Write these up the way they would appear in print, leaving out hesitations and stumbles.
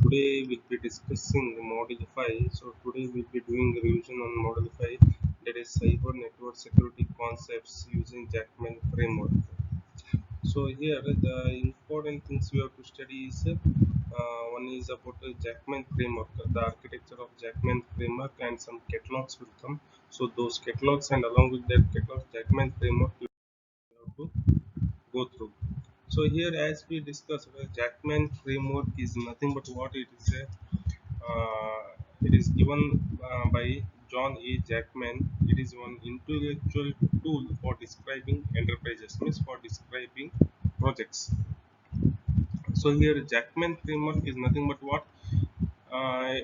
Today we'll be discussing Model 5. So today we'll be doing a revision on Model 5, that is cyber network security concepts using Jackman framework. So here the important things we have to study is one is about the Jackman framework, the architecture of Jackman framework, and some catalogs will come. So those catalogs and along with that catalog Jackman framework we have to go through. So here, as we discussed, Jackman framework is nothing but what it is. It is given by John A. Jackman. It is one intellectual tool for describing enterprises, means for describing projects. So here, Jackman framework is nothing but what uh,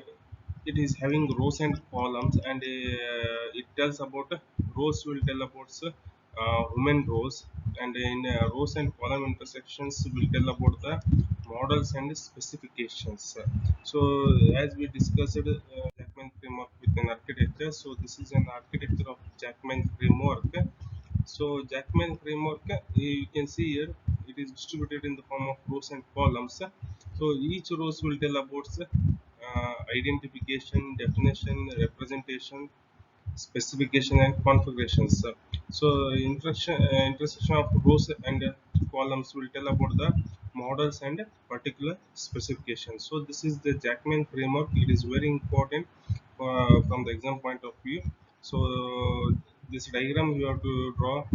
it is having rows and columns, and it tells about rows will tell about human rows, and in rows and column intersections will tell about the models and specifications. So as we discussed Jackman framework with an architecture, so this is an architecture of Jackman framework. So Jackman framework, you can see here, it is distributed in the form of rows and columns. So each rows will tell about identification, definition, representation, specification, and configurations. So intersection of rows and columns will tell about the models and particular specifications. So this is the Jackman framework. It is very important from the exam point of view. So this diagram you have to draw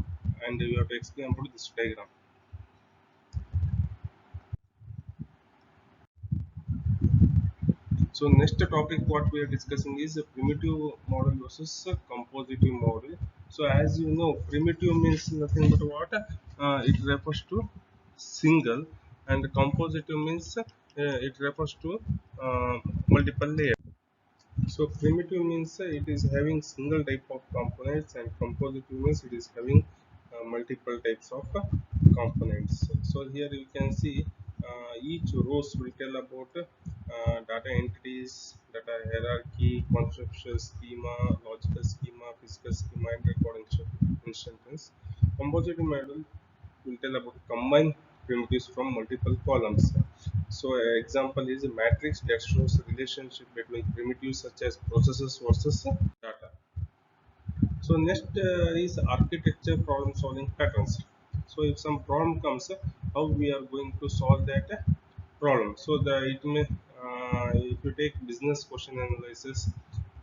and you have to explain about this diagram. So next topic what we are discussing is a primitive model versus a compositive model. So as you know, primitive means nothing but what it refers to single, and compositive means it refers to multiple layers. So primitive means it is having single type of components, and compositive means it is having multiple types of components. So here you can see each rows will tell about data entities, data hierarchy, conceptual schema, logical schema, physical schema, and recording instructions. Compositive model will tell about combined primitives from multiple columns. So an example is a matrix that shows a relationship between primitives such as processes versus data. So next is architecture problem solving patterns. So if some problem comes, how we are going to solve that problem. So the it may if you take business question analysis,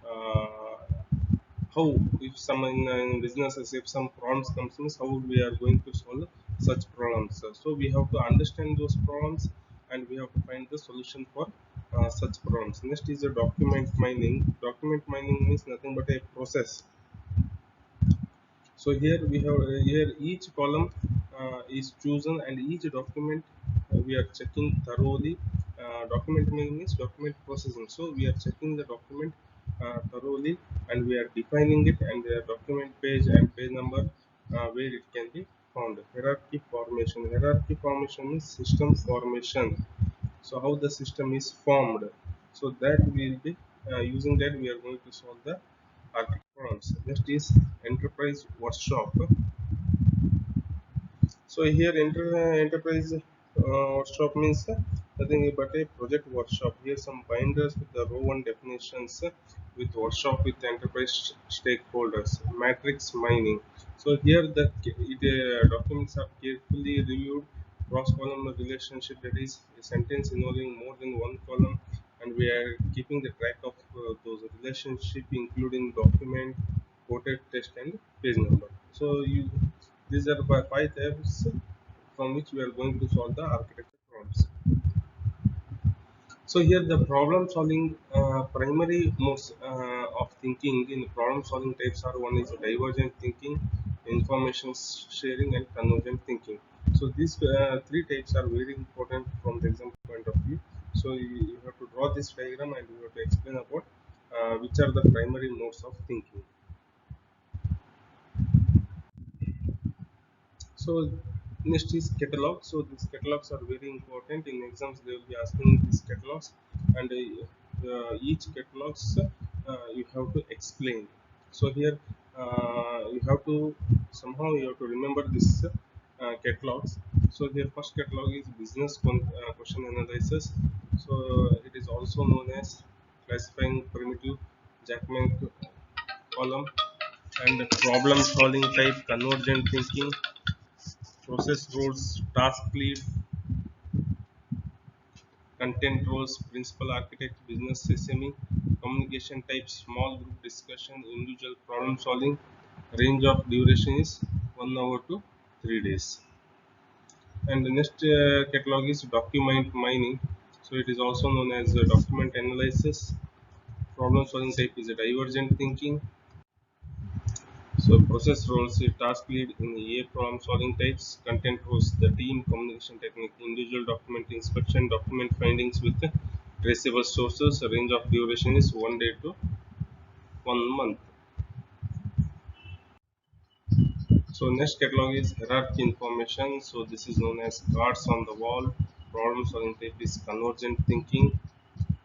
uh, how if some in businesses if some problems comes in, how we are going to solve such problems. So we have to understand those problems and we have to find the solution for such problems. Next is the document mining. Document mining means nothing but a process. So here we have here each column is chosen, and each document we are checking thoroughly. Document meaning is document processing. So we are checking the document thoroughly, and we are defining it, and the document page and page number where it can be found. Hierarchy formation. Hierarchy formation means system formation. So how the system is formed. So that we will be using that we are going to solve the architecture problems. Next is enterprise workshop. So here enterprise workshop means nothing but a project workshop. Here some binders with the row one definitions with workshop with enterprise stakeholders. Matrix mining. So here the documents are carefully reviewed. Cross column relationship, that is a sentence involving more than one column, and we are keeping the track of those relationship including document, quoted text, and page number. So these are five steps from which we are going to solve the architecture problems. So here the problem solving primary modes of thinking in problem solving types are: one is divergent thinking, information sharing, and convergent thinking. So these three types are very important from the exam point of view. So you have to draw this diagram and you have to explain about which are the primary modes of thinking. So next is catalog. So these catalogs are very important in exams. They will be asking these catalogs, and each catalogs you have to explain. So here you have to somehow you have to remember this catalogs. So the first catalog is business question analysis. So it is also known as classifying primitive Jackman column, and problem solving type convergent thinking, process roles, task lead, content roles, principal architect, business SME, communication type, small group discussion, individual problem solving, range of duration is 1 hour to 3 days. And the next catalog is document mining. So it is also known as document analysis. Problem solving type is a divergent thinking. So process roles is task lead in A problem solving types, content roles the team, communication technique, individual document inspection, document findings with traceable sources, range of duration is 1 day to 1 month. So next catalog is hierarchy information. So this is known as cards on the wall. Problem solving type is convergent thinking.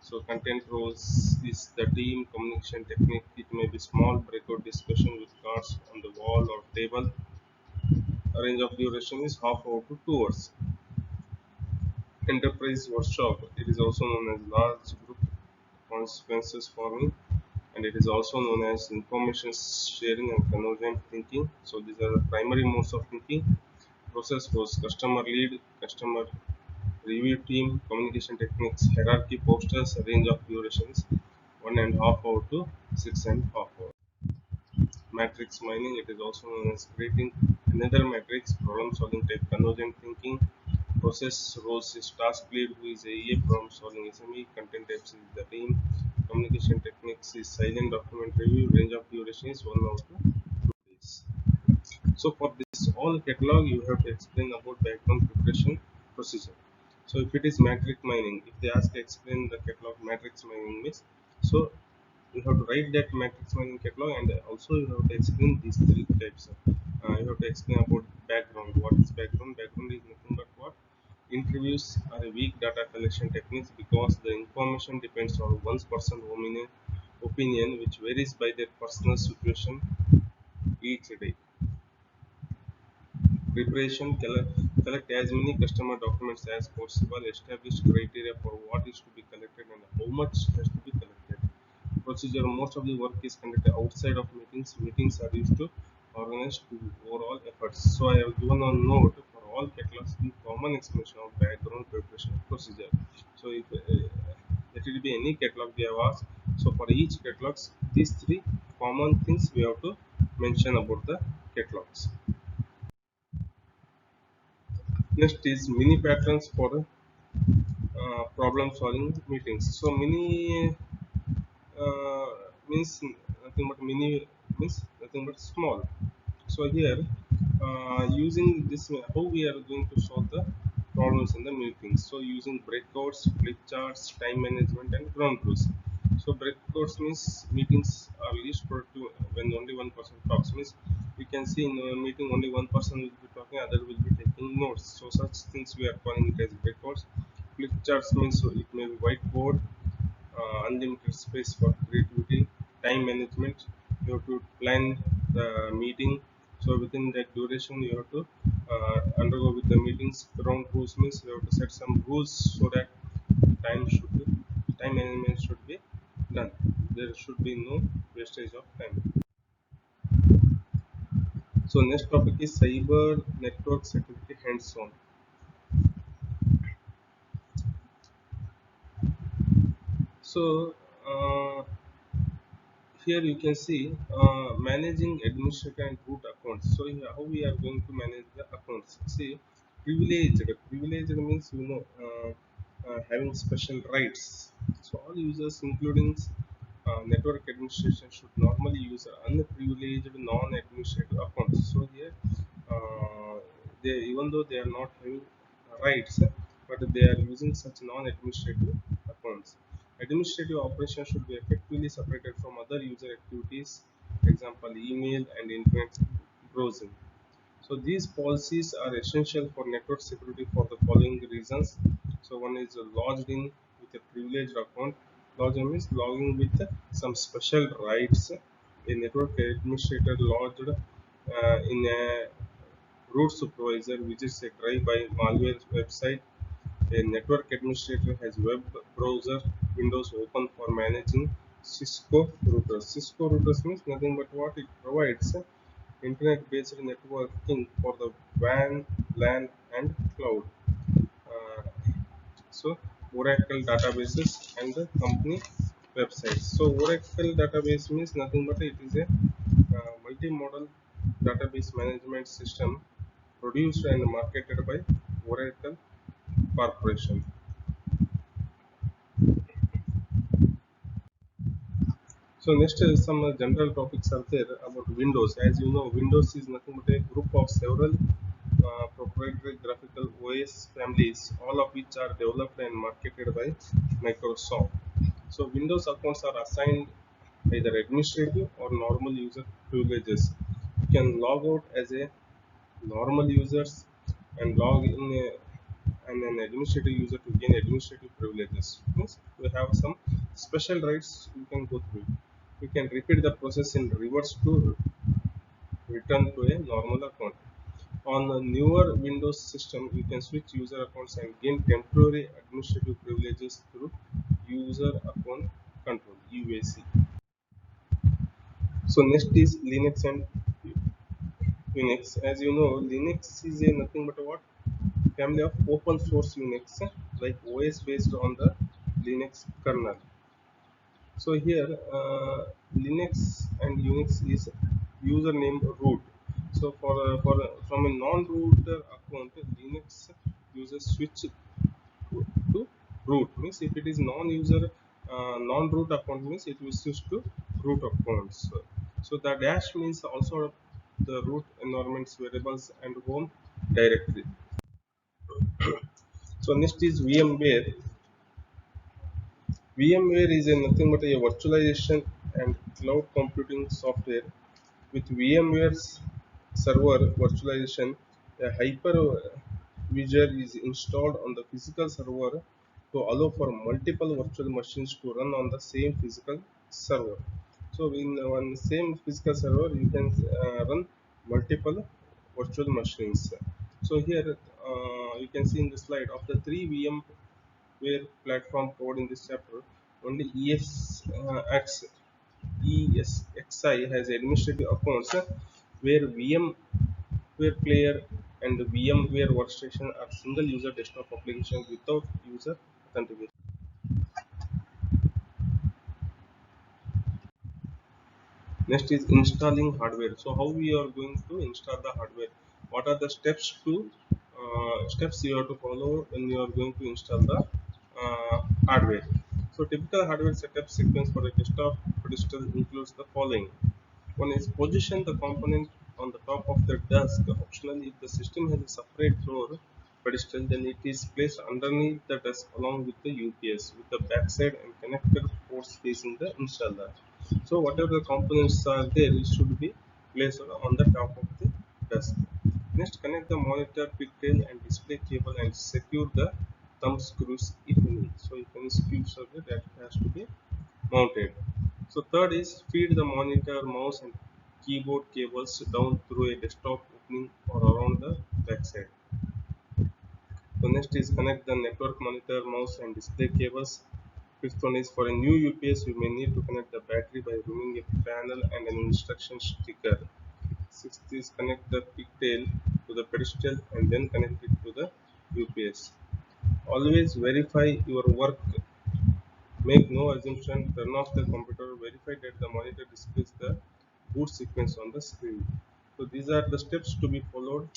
So content roles is the team, communication technique. It may be small breakout discussion with cards on the wall or table. A range of duration is half hour to 2 hours. Enterprise workshop. It is also known as large group consequences forming, and it is also known as information sharing and convergent thinking. So these are the primary modes of thinking. Process was customer lead, customer review team, communication techniques, hierarchy posters, range of durations 1.5 hour to 6.5 hours. Matrix mining, it is also known as creating another matrix, problem solving type convergent thinking. Process roles is task lead who is a problem solving SME, content types is the team, communication techniques is silent document review, range of duration is 1 hour to 2 days. So for this all catalog, you have to explain about background preparation procedure. So if it is matrix mining, if they ask to explain the catalog matrix mining means, so you have to write that matrix mining catalog, and also you have to explain these three types. You have to explain about background. What is background? Background is nothing but what? Interviews are a weak data collection techniques because the information depends on one's personal opinion, which varies by their personal situation each day. Preparation, collect as many customer documents as possible, establish criteria for what is to be collected and how much has to be collected. Procedure, most of the work is conducted outside of meetings. Meetings are used to organize to overall efforts. So I have given a note for all catalogs the common explanation of background preparation procedure. So if let it be any catalog we have asked, so for each catalogs these three common things we have to mention about the catalogs. Next is mini patterns for problem solving meetings. So mini means nothing but mini means nothing but small. So here using this how we are going to solve the problems in the meetings. So using breakouts, flip charts, time management and ground rules. So breakouts means meetings are least productive when only one person talks. Means we can see in a meeting only one person will be talking, other will be taking notes. So such things we are calling it as breakouts. Flip charts means so it may be whiteboard, unlimited space for creativity, time management. You have to plan the meeting. So within that duration, you have to undergo with the meetings. Ground rules means you have to set some rules so that time should be, time management should be done. There should be no wastage of time. So next topic is cyber network security hands-on. So here you can see managing administrator and root accounts. So here how we are going to manage the accounts. See, privileged means having special rights. So all users including network administration should normally use unprivileged non-administrative accounts. So here they, even though they are not having rights, but they are using such non-administrative accounts. Administrative operations should be effectively separated from other user activities, example email and internet browsing. So these policies are essential for network security for the following reasons. So one is logged in with a privileged account. Logged in means logging with some special rights. A network administrator logged in a root supervisor visits a drive-by malware website. A network administrator has web browser windows open for managing Cisco routers. Cisco routers means nothing but what it provides internet-based networking for the WAN, LAN, and cloud. Uh, so Oracle databases and the company websites. So Oracle database means nothing but it is a multi-model database management system produced and marketed by Oracle Corporation. So next is some general topics are there about Windows. As you know, Windows is nothing but a group of several proprietary graphical OS families, all of which are developed and marketed by Microsoft. So Windows accounts are assigned either administrative or normal user privileges. You can log out as a normal users and log in and an administrative user to gain administrative privileges. Means we have some special rights you can go through. You can repeat the process in reverse to return to a normal account. On a newer Windows system, you can switch user accounts and gain temporary administrative privileges through user account control (UAC). So next is Linux and Unix. As you know, Linux is a nothing but a what family of open source Unix, like OS based on the Linux kernel. So here Linux and Unix is username root. So from a non-root account, Linux users switch to root. Means if it is non-user non-root account means it will switch to root accounts. So the dash means also the root environments variables and home directory. So next is VMware. VMware is a nothing but a virtualization and cloud computing software. With VMware's server virtualization, a hypervisor is installed on the physical server to allow for multiple virtual machines to run on the same physical server. So in one same physical server, you can run multiple virtual machines. So here you can see in the slide of the three VMware platform code in this chapter, only ESXi has administrative accounts where VMware Player and VMware Workstation are single user desktop applications without user authentication. Next is installing hardware. So how we are going to install the hardware? What are the steps you have to follow when you are going to install the hardware? So typical hardware setup sequence for a desktop pedestal includes the following. One is position the component on the top of the desk. Optionally, if the system has a separate floor pedestal, then it is placed underneath the desk along with the UPS with the backside and connector ports facing the installer. So whatever the components are there, it should be placed on the top of the desk. Next, connect the monitor, pigtail, and display cable and secure the thumb screws if any. So if any screws are there, that has to be mounted. So third is feed the monitor, mouse and keyboard cables down through a desktop opening or around the backside. So next is connect the network monitor, mouse and display cables. Fifth one is for a new UPS you may need to connect the battery by removing a panel and an instruction sticker. Sixth is connect the pigtail to the pedestal and then connect it to the UPS. Always verify your work. Make no assumption, turn off the computer, verify that the monitor displays the boot sequence on the screen. So these are the steps to be followed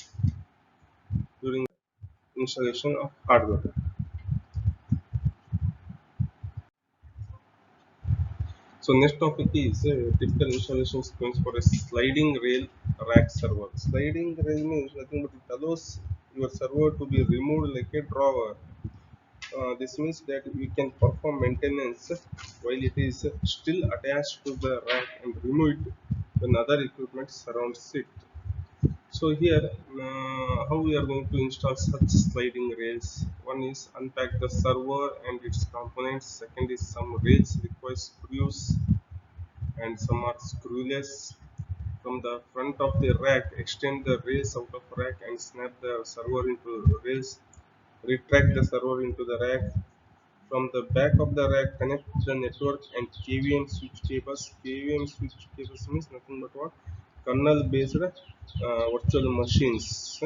during installation of hardware. So next topic is typical installation sequence for a sliding rail rack server. Sliding rail means nothing but it allows your server to be removed like a drawer. This means that we can perform maintenance while it is still attached to the rack and remove it when other equipment surrounds it. So here, how we are going to install such sliding rails? One is unpack the server and its components. Second is some rails require screws and some are screwless. from the front of the rack, extend the rails out of rack and snap the server into rails, retract the server into the rack. From the back of the rack, connect the network and KVM switch cables. KVM switch cables means nothing but what? Kernel based virtual machines.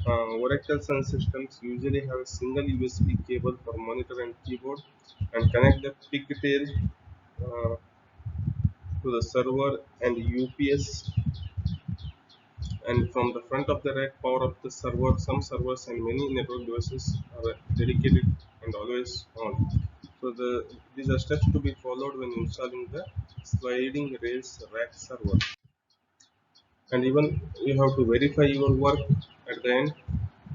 Oracle Sun systems usually have a single USB cable for monitor and keyboard and connect the pigtail uh, to the server and UPS, and from the front of the rack power up the server. Some servers and many network devices are dedicated and always on. So these are steps to be followed when installing the sliding rails rack server. And even you have to verify your work at the end.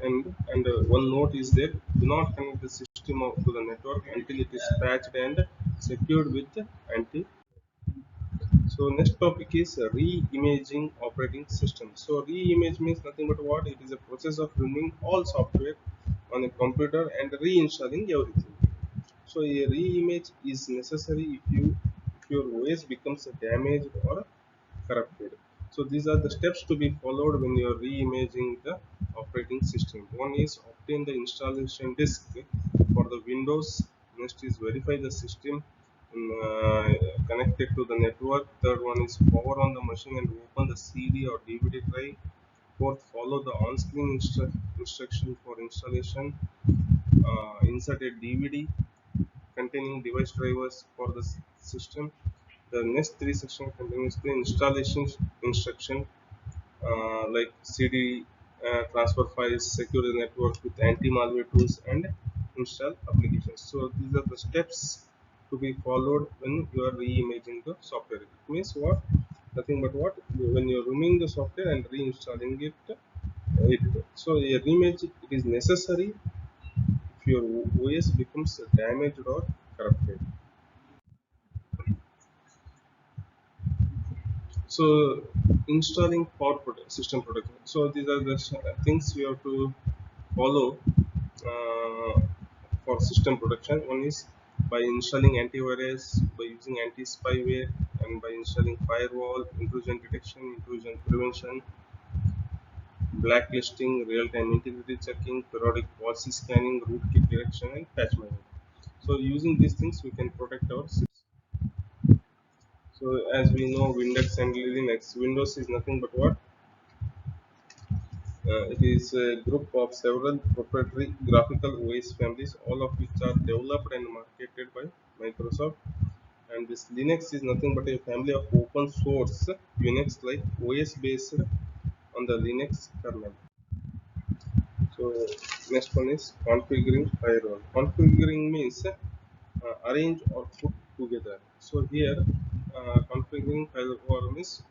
And one note is that do not connect the system to the network until it is patched and secured with anti. So next topic is re-imaging operating system. So re-image means nothing but what? It is a process of removing all software on a computer and reinstalling everything. So a re-image is necessary if your OS becomes damaged or corrupted. So these are the steps to be followed when you are re-imaging the operating system. One is obtain the installation disk for the Windows. Next is verify the system connected to the network. Third one is power on the machine and open the CD or DVD drive. Fourth, follow the on-screen instruction for installation. Insert a DVD containing device drivers for the system. The next three sections contains the installation instruction like CD, transfer files, secure the network with anti-malware tools, and install applications. So these are the steps to be followed when you are re-imaging the software. It means what? Nothing but what? When you are removing the software and reinstalling it. So a reimage it is necessary if your OS becomes damaged or corrupted. So installing system protection. So these are the things you have to follow uh, for system protection. One is by installing antivirus, by using anti-spyware, and by installing firewall, intrusion detection, intrusion prevention, blacklisting, real-time integrity checking, periodic policy scanning, rootkit detection, and patch management. So using these things, we can protect our system. So as we know, Windows and Linux, Windows is nothing but what? It is a group of several proprietary graphical OS families, all of which are developed and marketed by Microsoft. And this Linux is nothing but a family of open source Unix like OS based on the Linux kernel. So next one is configuring firewall. Configuring means arrange or put together. So here configuring firewall means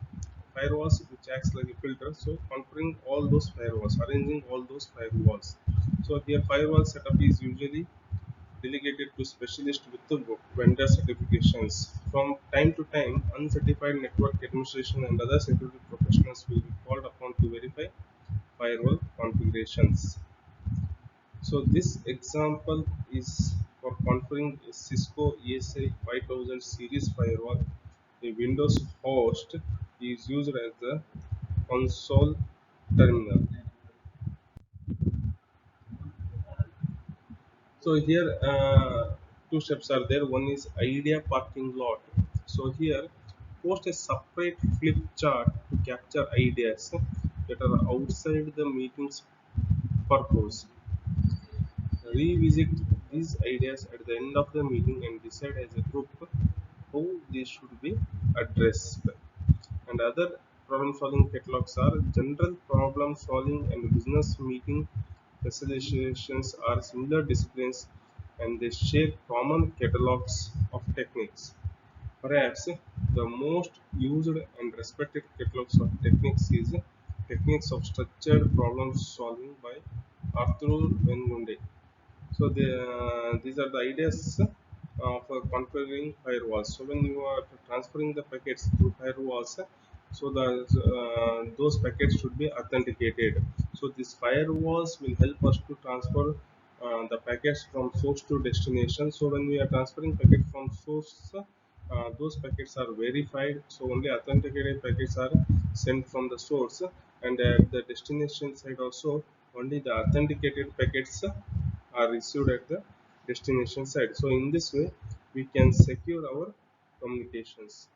firewalls which acts like a filter. So configuring all those firewalls, arranging all those firewalls. So here firewall setup is usually delegated to specialists with the vendor certifications. From time to time, uncertified network administration and other security professionals will be called upon to verify firewall configurations. So this example is for configuring a Cisco ESI 5000 series firewall. A Windows host is used as the console terminal. So here two steps are there. One is idea parking lot. So here post a separate flip chart to capture ideas that are outside the meeting's purpose. Revisit these ideas at the end of the meeting and decide as a group how they should be addressed. And other problem solving catalogs are general problem solving and business meeting facilitations are similar disciplines and they share common catalogs of techniques. Perhaps the most used and respected catalogs of techniques is Techniques of Structured Problem Solving by Arthur Van Gunde. So these are the ideas for configuring firewalls. So when you are transferring the packets through firewalls, so those packets should be authenticated. So these firewalls will help us to transfer the packets from source to destination. So when we are transferring packet from source those packets are verified, so only authenticated packets are sent from the source, and at the destination side also only the authenticated packets are received at the destination side. So in this way we can secure our communications.